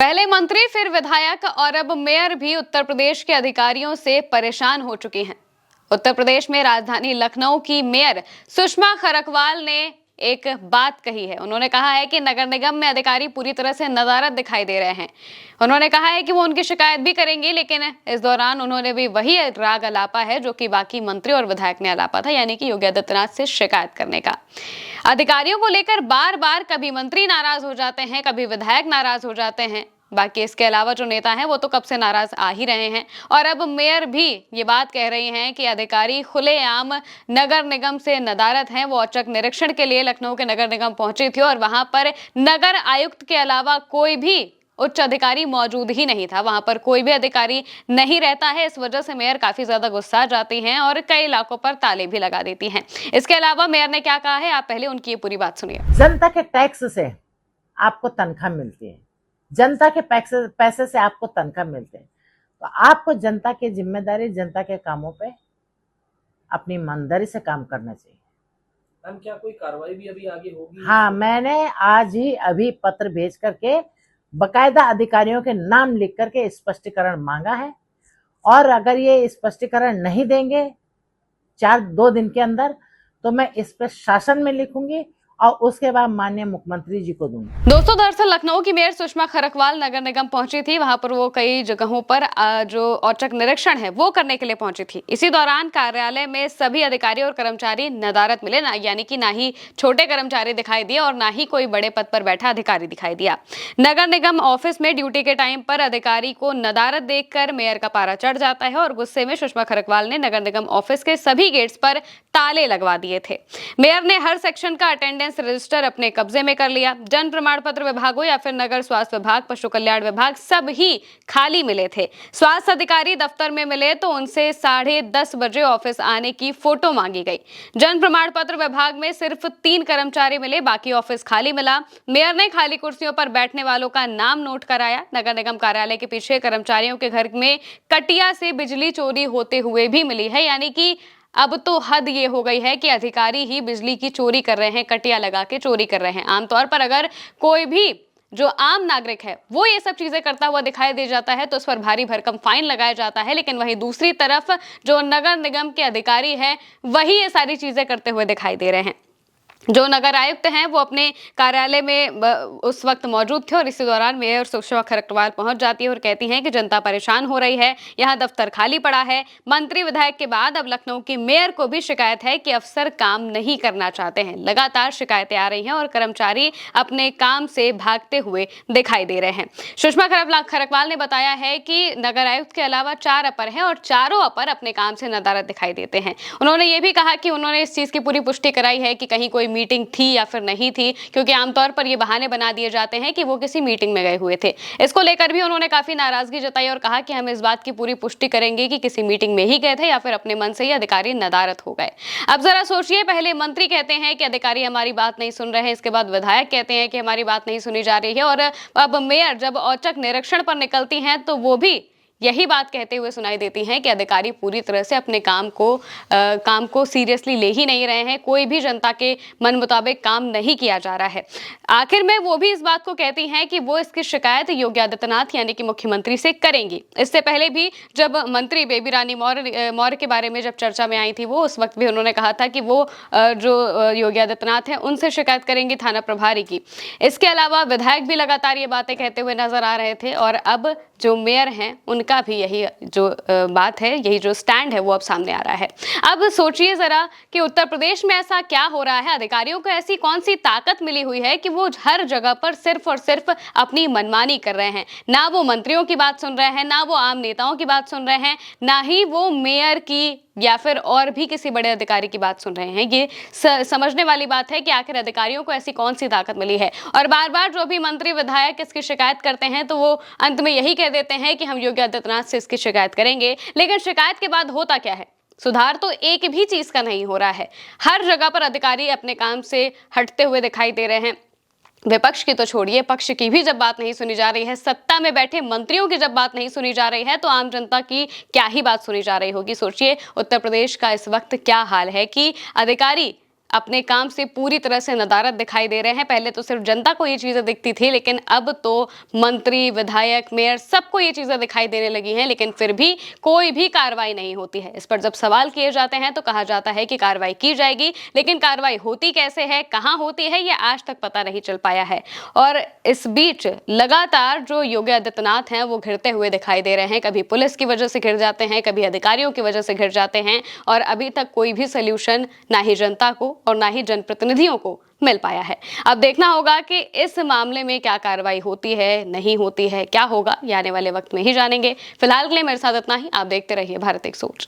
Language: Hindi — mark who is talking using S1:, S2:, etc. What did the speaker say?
S1: पहले मंत्री फिर विधायक और अब मेयर भी उत्तर प्रदेश के अधिकारियों से परेशान हो चुकी हैं। उत्तर प्रदेश में राजधानी लखनऊ की मेयर सुषमा खरकवाल ने एक बात कही है। उन्होंने कहा है कि नगर निगम में अधिकारी पूरी तरह से नदारद दिखाई दे रहे हैं। उन्होंने कहा है कि वो उनकी शिकायत भी करेंगे, लेकिन इस दौरान उन्होंने भी वही राग अलापा है जो कि बाकी मंत्री और विधायक ने अलापा था, यानी कि योगी आदित्यनाथ से शिकायत करने का। अधिकारियों को लेकर बार बार कभी मंत्री नाराज हो जाते हैं, कभी विधायक नाराज हो जाते हैं। बाकी इसके अलावा जो नेता हैं वो तो कब से नाराज आ ही रहे हैं। और अब मेयर भी ये बात कह रही हैं कि अधिकारी खुलेआम नगर निगम से नदारद हैं। वो औचक निरीक्षण के लिए लखनऊ के नगर निगम पहुंची थी और वहां पर नगर आयुक्त के अलावा कोई भी उच्च अधिकारी मौजूद ही नहीं था। वहां पर कोई भी अधिकारी नहीं रहता है। इस वजह से मेयर काफी ज्यादा गुस्सा जाती हैं और कई इलाकों पर ताले भी लगा देती हैं। इसके अलावा मेयर ने क्या कहा है, आप पहले उनकी ये पूरी बात सुनिए।
S2: जनता के टैक्स से आपको तनख्वाह मिलती है, जनता के पैसे से आपको तनख्वाह मिलते हैं, तो आपको जनता की जिम्मेदारी, जनता के कामों पे अपनी ईमानदारी से काम करना चाहिए।
S3: मैम, क्या कोई कार्रवाई भी अभी आगे होगी?
S2: हाँ, मैंने आज ही अभी पत्र भेज करके बकायदा अधिकारियों के नाम लिख करके स्पष्टीकरण मांगा है, और अगर ये स्पष्टीकरण नहीं देंगे 2 दिन के अंदर, तो मैं इस पर शासन में लिखूंगी और उसके बाद माननीय मुख्यमंत्री जी को दूंगी।
S1: दोस्तों, दरअसल लखनऊ की मेयर सुषमा खरकवाल नगर निगम पहुंची थी। वहां पर वो कई जगहों पर जो औचक निरीक्षण है वो करने के लिए पहुंची थी। इसी दौरान कार्यालय में सभी अधिकारी और कर्मचारी नदारद मिले, यानी कि ना ही छोटे कर्मचारी दिखाई दिए और ना ही कोई बड़े पद पर बैठा अधिकारी दिखाई दिया। नगर निगम ऑफिस में ड्यूटी के टाइम पर अधिकारी को नदारद देखकर मेयर का पारा चढ़ जाता है और गुस्से में सुषमा खरकवाल ने नगर निगम ऑफिस के सभी गेट्स पर ताले लगवा दिए थे। मेयर ने हर सेक्शन का अटेंडेंस रजिस्टर अपने कब्जे में कर लिया। जन प्रमाण पत्र विभाग हो या फिर नगर स्वास्थ्य विभाग, पशु कल्याण विभाग, सब ही खाली मिले थे। स्वास्थ्य अधिकारी दफ्तर में मिले तो उनसे 10:30 बजे ऑफिस आने की फोटो मांगी गई। जन प्रमाण पत्र विभाग में सिर्फ 3 कर्मचारी मिले, बाकी ऑफिस खाली मिला। मेयर ने खाली कुर्सियों पर बैठने वालों का नाम नोट कराया। नगर निगम कार्यालय के पीछे कर्मचारियों के घर में कटिया से बिजली चोरी होते हुए भी मिली है, यानी कि अब तो हद ये हो गई है कि अधिकारी ही बिजली की चोरी कर रहे हैं, कटिया लगा के चोरी कर रहे हैं। आमतौर पर अगर कोई भी जो आम नागरिक है वो ये सब चीजें करता हुआ दिखाई दे जाता है तो उस पर भारी भरकम फाइन लगाया जाता है, लेकिन वहीं दूसरी तरफ जो नगर निगम के अधिकारी हैं वही ये सारी चीजें करते हुए दिखाई दे रहे हैं। जो नगर आयुक्त हैं वो अपने कार्यालय में उस वक्त मौजूद थे और इसी दौरान मेयर सुषमा खरकवाल पहुंच जाती है और कहती हैं कि जनता परेशान हो रही है, यहाँ दफ्तर खाली पड़ा है। मंत्री विधायक के बाद अब लखनऊ की मेयर को भी शिकायत है कि अफसर काम नहीं करना चाहते हैं। लगातार शिकायतें आ रही हैं और कर्मचारी अपने काम से भागते हुए दिखाई दे रहे हैं। सुषमा खरकवाल ने बताया है कि नगर आयुक्त के अलावा 4 अपर हैं और चारों अपर अपने काम से नदारद दिखाई देते हैं। उन्होंने ये भी कहा कि उन्होंने इस चीज की पूरी पुष्टि कराई है कि कहीं कोई मीटिंग थी या फिर नहीं थी, क्योंकि आमतौर पर ये बहाने बना दिए जाते हैं कि वो किसी मीटिंग में गए हुए थे। इसको लेकर भी उन्होंने काफी नाराजगी जताई और कहा कि हम इस बात की पूरी पुष्टि करेंगे कि किसी मीटिंग में ही गए थे या फिर अपने मन से ही अधिकारी नदारद हो गए। अब जरा सोचिए, पहले मंत्री कहते हैं कि अधिकारी हमारी बात नहीं सुन रहे हैं, इसके बाद विधायक कहते हैं कि हमारी बात नहीं सुनी जा रही है, और अब मेयर जब औचक निरीक्षण पर निकलती हैं तो वो भी यही बात कहते हुए सुनाई देती हैं कि अधिकारी पूरी तरह से अपने काम को सीरियसली ले ही नहीं रहे हैं। कोई भी जनता के मन मुताबिक काम नहीं किया जा रहा है। आखिर में वो भी इस बात को कहती हैं कि वो इसकी शिकायत योगी आदित्यनाथ यानी कि मुख्यमंत्री से करेंगी। इससे पहले भी जब मंत्री बेबी रानी मौर्य के बारे में जब चर्चा में आई थी, वो उस वक्त भी उन्होंने कहा था कि वो जो योगी आदित्यनाथ हैं उनसे शिकायत करेंगी, थाना प्रभारी की। इसके अलावा विधायक भी लगातार ये बातें कहते हुए नजर आ रहे थे और अब जो मेयर हैं उनका भी यही जो बात है, यही जो स्टैंड है वो अब सामने आ रहा है। अब सोचिए जरा कि उत्तर प्रदेश में ऐसा क्या हो रहा है, अधिकारियों को ऐसी कौन सी ताकत मिली हुई है कि वो हर जगह पर सिर्फ और सिर्फ अपनी मनमानी कर रहे हैं। ना वो मंत्रियों की बात सुन रहे हैं, ना वो आम नेताओं की बात सुन रहे हैं, ना ही वो मेयर की या फिर और भी किसी बड़े अधिकारी की बात सुन रहे हैं। ये समझने वाली बात है कि आखिर अधिकारियों को ऐसी कौन सी ताकत मिली है। और बार बार जो भी मंत्री विधायक इसकी शिकायत करते हैं तो वो अंत में यही कह देते हैं कि हम योगी आदित्यनाथ से इसकी शिकायत करेंगे, लेकिन शिकायत के बाद होता क्या है? सुधार तो एक भी चीज का नहीं हो रहा है। हर जगह पर अधिकारी अपने काम से हटते हुए दिखाई दे रहे हैं। विपक्ष की तो छोड़िए, पक्ष की भी जब बात नहीं सुनी जा रही है, सत्ता में बैठे मंत्रियों की जब बात नहीं सुनी जा रही है, तो आम जनता की क्या ही बात सुनी जा रही होगी। सोचिए उत्तर प्रदेश का इस वक्त क्या हाल है कि अधिकारी अपने काम से पूरी तरह से नदारद दिखाई दे रहे हैं। पहले तो सिर्फ जनता को ये चीजें दिखती थी, लेकिन अब तो मंत्री, विधायक, मेयर सबको ये चीजें दिखाई देने लगी हैं, लेकिन फिर भी कोई भी कार्रवाई नहीं होती है। इस पर जब सवाल किए जाते हैं तो कहा जाता है कि कार्रवाई की जाएगी, लेकिन कार्रवाई होती कैसे है, कहां होती है, ये आज तक पता नहीं चल पाया है। और इस बीच लगातार जो योगी आदित्यनाथ हैं वो घिरते हुए दिखाई दे रहे हैं। कभी पुलिस की वजह से घिर जाते हैं, कभी अधिकारियों की वजह से घिर जाते हैं, और अभी तक कोई भी सोल्यूशन ना ही जनता को और ना ही जनप्रतिनिधियों को मिल पाया है। अब देखना होगा कि इस मामले में क्या कार्रवाई होती है, नहीं होती है, क्या होगा, ये आने वाले वक्त में ही जानेंगे। फिलहाल के लिए मेरे साथ इतना ही। आप देखते रहिए भारत एक सोच।